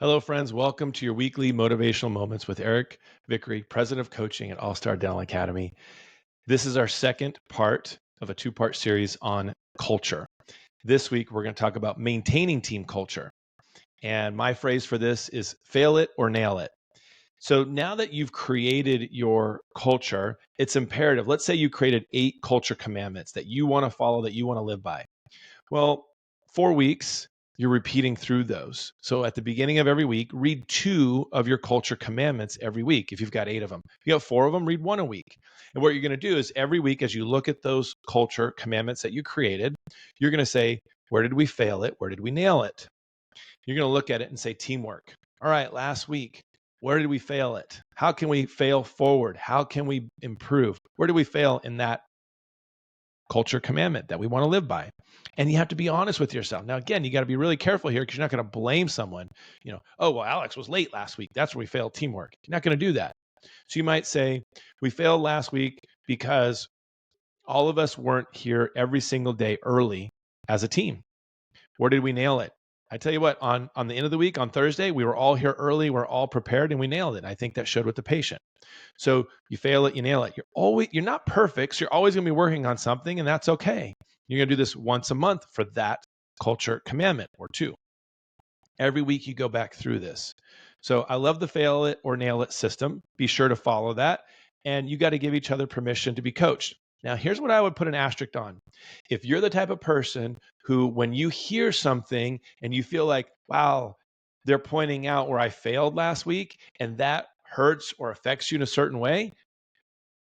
Hello, friends. Welcome to your weekly motivational moments with Eric Vickery, president of coaching at All Star Dental Academy. This is our second part of a two-part series on culture. This week, we're going to talk about maintaining team culture. And my phrase for this is fail it or nail it. So now that you've created your culture, it's imperative. Let's say you created 8 culture commandments that you want to follow, that you want to live by. Well, 4 weeks, you're repeating through those. So at the beginning of every week, read 2 of your culture commandments every week. If you've got 8 of them, if you have 4 of them, read 1 a week. And what you're going to do is every week, as you look at those culture commandments that you created, you're going to say, where did we fail it? Where did we nail it? You're going to look at it and say teamwork. All right, last week, where did we fail it? How can we fail forward? How can we improve? Where did we fail in that culture commandment that we want to live by? And you have to be honest with yourself. Now, again, you got to be really careful here because you're not going to blame someone. Oh, well, Alex was late last week. That's where we failed teamwork. You're not going to do that. So you might say, we failed last week because all of us weren't here every single day early as a team. Where did we nail it? I tell you what, on the end of the week, on Thursday, we were all here early. We're all prepared and we nailed it. I think that showed with the patient. So you fail it, you nail it. You're not perfect. So you're always going to be working on something, and that's okay. You're going to do this once a month for that culture commandment or 2. Every week you go back through this. So I love the fail it or nail it system. Be sure to follow that. And you got to give each other permission to be coached. Now, here's what I would put an asterisk on. If you're the type of person who, when you hear something and you feel like, wow, they're pointing out where I failed last week, and that hurts or affects you in a certain way,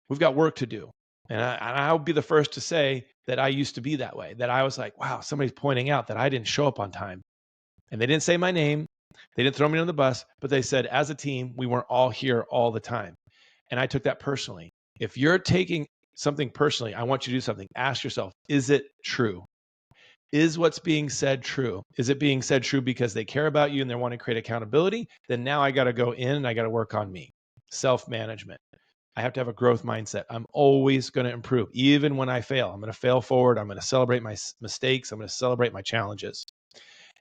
we've got work to do. And I'll be the first to say that I used to be that way, that I was like, wow, somebody's pointing out that I didn't show up on time. And they didn't say my name. They didn't throw me on the bus, but they said, as a team, we weren't all here all the time. And I took that personally. If you're taking something personally, I want you to do something. Ask yourself, is it true? Is what's being said true? Is it being said true because they care about you and they want to create accountability? Then now I got to go in and I got to work on me. Self-management. I have to have a growth mindset. I'm always going to improve. Even when I fail, I'm going to fail forward. I'm going to celebrate my mistakes. I'm going to celebrate my challenges.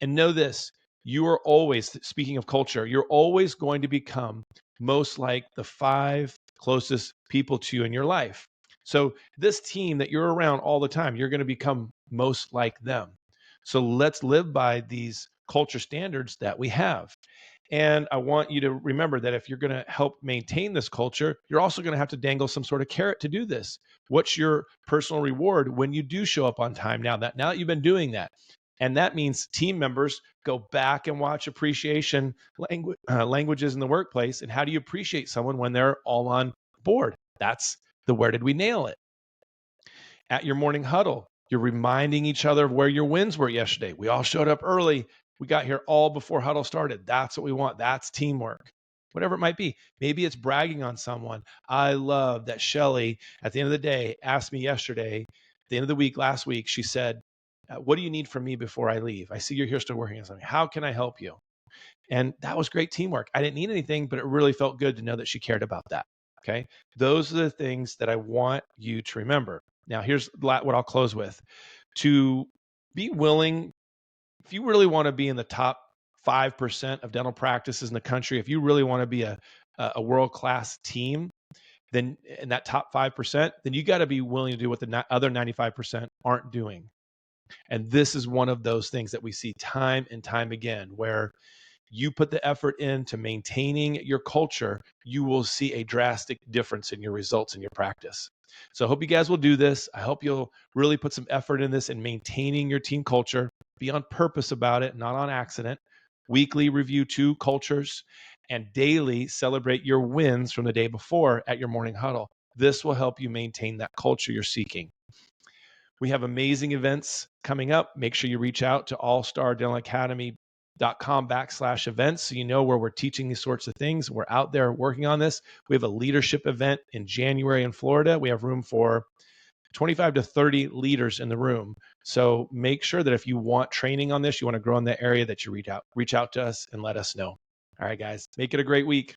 And know this, you are always, speaking of culture, you're always going to become most like the 5 closest people to you in your life. So this team that you're around all the time, you're going to become most like them. So let's live by these culture standards that we have. And I want you to remember that if you're going to help maintain this culture, you're also going to have to dangle some sort of carrot to do this. What's your personal reward when you do show up on time now that you've been doing that? And that means team members go back and watch appreciation languages in the workplace. And how do you appreciate someone when they're all on board? That's the where did we nail it? At your morning huddle, you're reminding each other of where your wins were yesterday. We all showed up early. We got here all before huddle started. That's what we want. That's teamwork. Whatever it might be. Maybe it's bragging on someone. I love that Shelly, at the end of the day, asked me yesterday, at the end of the week, last week, she said, what do you need from me before I leave? I see you're here still working on something. How can I help you? And that was great teamwork. I didn't need anything, but it really felt good to know that she cared about that. Okay. Those are the things that I want you to remember. Now, here's what I'll close with. To be willing, if you really want to be in the top 5% of dental practices in the country, if you really want to be a world-class team, then in that top 5%, then you got to be willing to do what the other 95% aren't doing. And this is one of those things that we see time and time again, where you put the effort into maintaining your culture, you will see a drastic difference in your results in your practice. So I hope you guys will do this. I hope you'll really put some effort in this and maintaining your team culture. Be on purpose about it, not on accident. Weekly review 2 cultures and daily celebrate your wins from the day before at your morning huddle. This will help you maintain that culture you're seeking. We have amazing events coming up. Make sure you reach out to allstardentalacademy.com/events so you know where we're teaching these sorts of things. We're out there working on this. We have a leadership event in January in Florida. We have room for 25 to 30 leaders in the room. So make sure that if you want training on this, you want to grow in that area, that you reach out to us and let us know. All right, guys, make it a great week.